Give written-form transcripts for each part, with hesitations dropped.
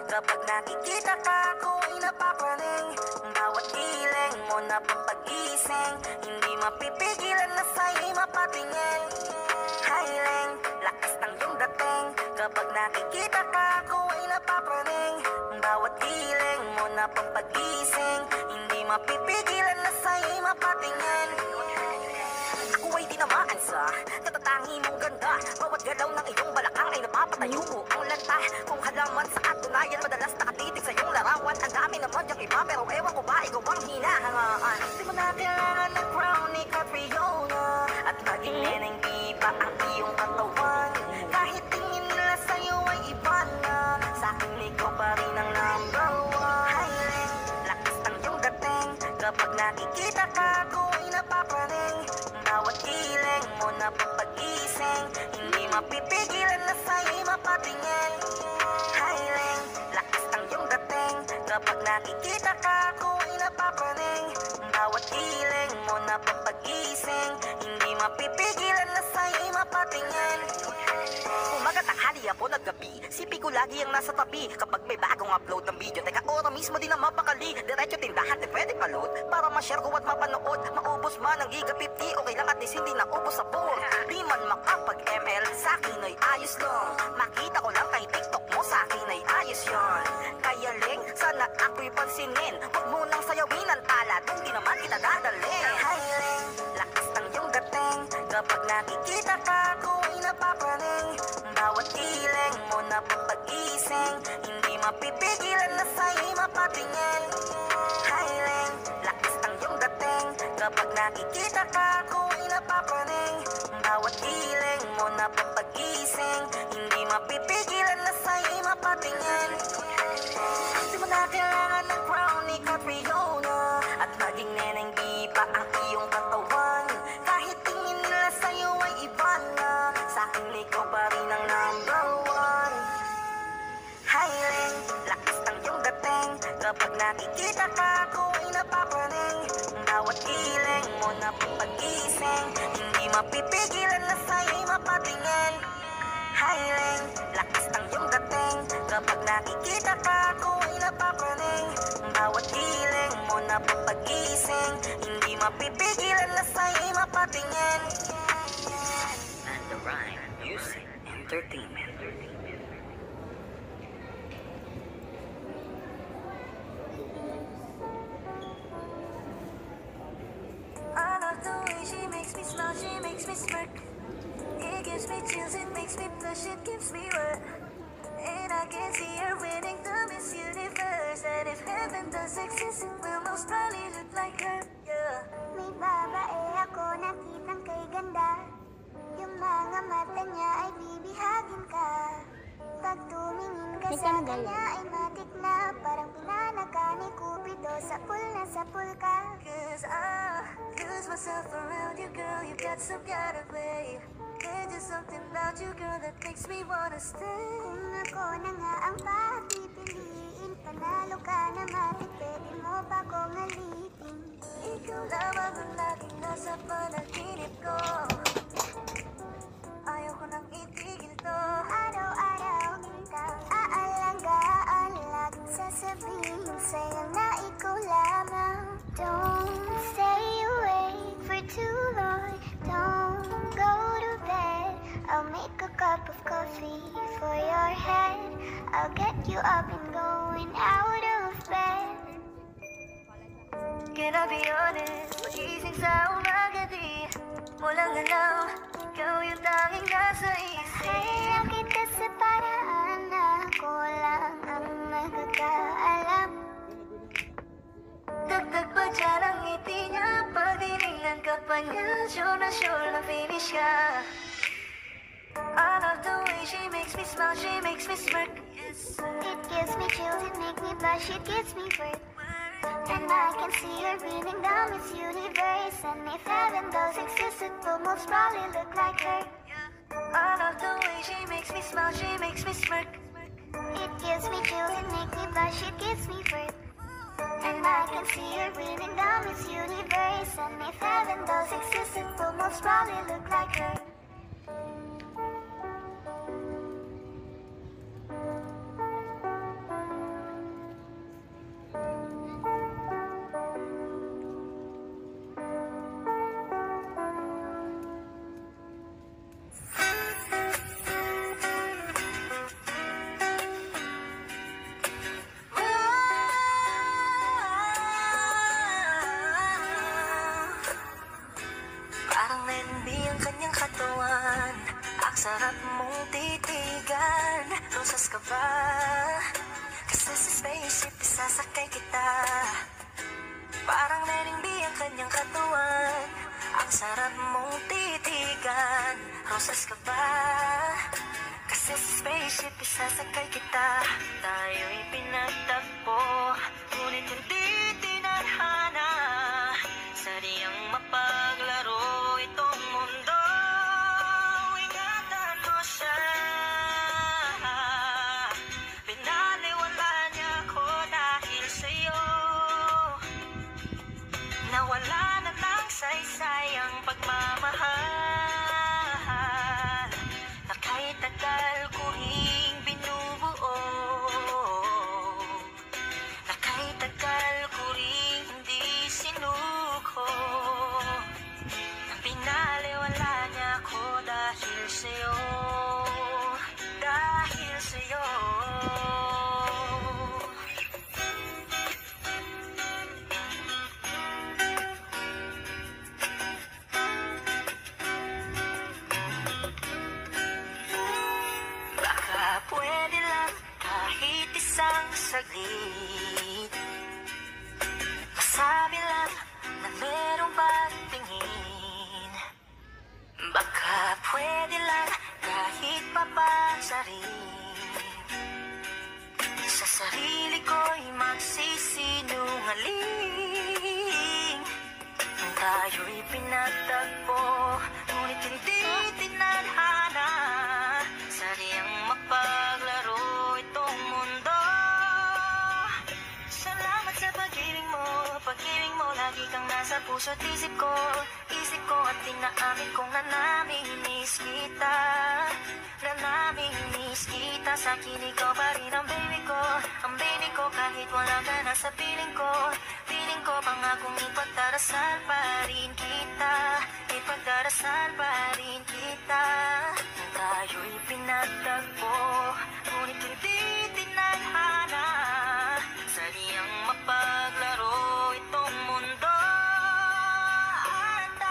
Kapag nakikita ka, ako ay napapraning. Bawat giling mo na pampagising, hindi mapipigilan na sa'yo'y mapatingin. Hiling, lakas ng iyong dating. Kapag nakikita ka, ako ay napapraning. Bawat giling mo na pampagising, hindi mapipigilan na sa'yo'y mapatingin. Ako ay dinamaan sa katatangi mong ganda. Bawat galaw ng iyong balakang ay napapatayo mo ang lanta. Kung halaman sa katunayan, madalas nakatitig sa iyong larawan. Ang dami naman yung iba, pero ewan ko ba, ikaw ang hinahangaan. Di mo na kailangan ng crown ni Catriona, at maging neneng diba ang iyong katawan. Kahit tingin nila sa'yo ay iba na, sa'kin ikaw pa rin ang number one. Hiling, lakas ng iyong dating. Kapag nakikita ka, ako ay napapraning. Bawat giling mo na papagising, hindi mapipigilan na sa'yo'y mapatingin. Hiling, lakas ng iyong dating. Kapag nakikita ka, ako ay napapraning. Bawat giling mo na papagising, hindi mapipigilan na sa'yo'y mapatingin. Umaga, tanghali, hapon at gabi, sipi ko lagi ang nasa tabi. Kapag may bagong upload ng video, teka ora mismo din ang mapakali. Diretso tindahan, di pwede palot, para ma-share ko at mapanood. Maubos man ang giga 50, okay lang at least hindi na ubos sa buwan. Di man makapag-ML, sa'kin ay ayos lang. Makita ko lang kay TikTok mo, sa'kin ay ayos yon. Kaya ling, sana ako'y pansinin. Huwag mo nang sayawin ang tala, kung di naman kita dadalhin. Hiling, lakas ng iyong dating. Kapag nakikita ka, ako ay napapraning. Bawat giling mo na papagising, hindi mapipigilan na sa'yo'y mapatingin. Hiling, lakas ng iyong dating. Kapag nakikita ka, ako ay napapraning. Bawat giling mo na papagising, hindi mapipigilan na sa'yo'y mapatingin. Di mo na kailangan ng crown ni Catriona, at maging neneng diba ang iyong katawan. Kahit tingin nila sa'yo ay iba na, sa'kin ikaw pa rin ang number one. Hiling, lakas ng iyong dating. Kapag nakikita ka, ako ay napapraning. Bawat giling mo na papagising, hindi mapipigilan na sa'yo'y mapatingin. Hiling, lakas ng iyong dating. Kapag nakikita ka, ako ay napapraning. Bawat giling mo na papagising, hindi mapipigilan na sa'yo'y mapatingin. And the Rhyme Music Entertainment. I love the way she makes me smile, she makes me smirk. It gives me chills, it makes me blush, it gives me wet. And I can see her winning the Miss Universe. And if heaven does exist, it will most probably look like her, yeah. May babae ako nakitang kay ganda. Yung mga mata niya ay bibihagin ka. Pag tumingin ka sa kanya ay matik na. Parang pinanaka ni Cupido, sapul na sapul ka. Cause I lose myself around you, girl, you got some kind of way. There's just something about you, girl, that makes me wanna stay. Kung ako na nga ang papipiliin, panalo ka na matik, pwede mo pa kong alitin. Ikaw lamang ang laging nasa panaginip ko. Ayaw ko nang itigil to. Araw-araw kitang aalanggaan, laging sasabihin sa'yo na ikaw lamang. Don't stay awake for too long, don't go to bed. I'll make a cup of coffee for your head. I'll get you up and going out of Can I be honest? Magising sa umaga di mo lang alam, ikaw yung tanging nasa isip. Kaya kita sa paraan na ako lang ang nakakaalam. Dagdag pa dyan ang ngiti niya, pag tinignan ka pa niya, sure na finish ka. I love the way she makes me smile, she makes me smirk. Yes. It gives me chills, it makes me blush, it gives me work. And I can see her beaming down this universe. And if heaven does exist, it will most probably look like her. I love the way she makes me smile, she makes me smirk. It gives me chills, it makes me blush, it gives me work. And I can see her beaming down this universe. And if heaven does exist, it will most probably look like her. Parang NB ang kanyang katawan, ang sarap mong titigan. Rosas ka ba? Kasi sa spaceship isasakay kita. Parang NB ang kanyang katawan, ang sarap mong titigan. Rosas ka ba? Kasi sa spaceship isasakay kita. Tayo'y pinagtagpo, ngunit hindi tinadhana. Sadyang mapaglaro itong mundo. Ingatan mo siya. Pinaliwala niya ako dahil sa'yo. Nawala na ng saysay ang pagmamahal na kahit tagal ko ring binubuo, na kahit tagal ko ring hindi sinuko. Pinaliwala niya ako dahil sa'yo, dahil sa'yo. Baka pwede lang kahit isang saglit, masabi lang na merong pagtingin. Baka pwede lang kahit papansarin, sa sarili ko'y magsisinungaling. Tayo'y pinagtagpo, ngunit hindi tinadhana. Sadyang mapaglaro itong mundo. Salamat sa pag-ibig mo, lagi kang nasa puso't isip ko. Isip ko at tinaamin kong nanamimiss kita. Nanamimiss kita, sa akin ikaw pa rin ang baby ko. Ang baby ko kahit wala ka na sa piling ko. Piling ko pangakong ipagdarasal pa rin kita. Ipagdarasal pa rin kita. Tayo'y pinagtagpo, ngunit hindi tinadhana. Sadyang mapaglaro itong mundo. At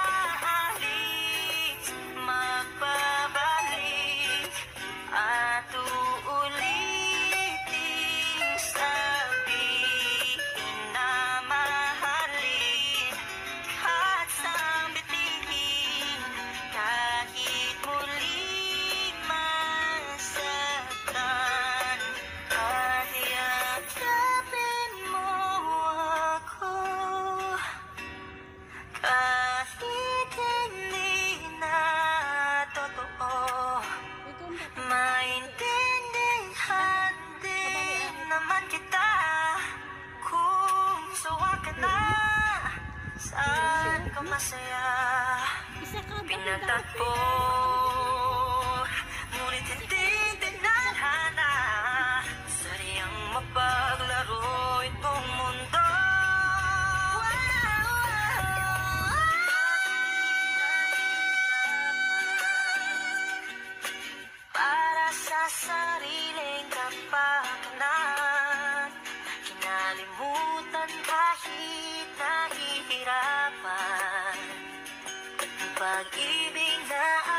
aalis, magbabalik, at uulitin, sabihin na mahalin, at sambitin, kahit muling masaktan. At yakapin mo ako, kahit hindi na totoo. Maintindihan din naman kita kung sawa ka na. Saan ka masaya? Pinagtagpo, ngunit hindi tinadhana. Sadyang mapaglaro itong mundo. Para sa sariling kapakanan, kinalimutan kahit nahihirap. pag-ibig na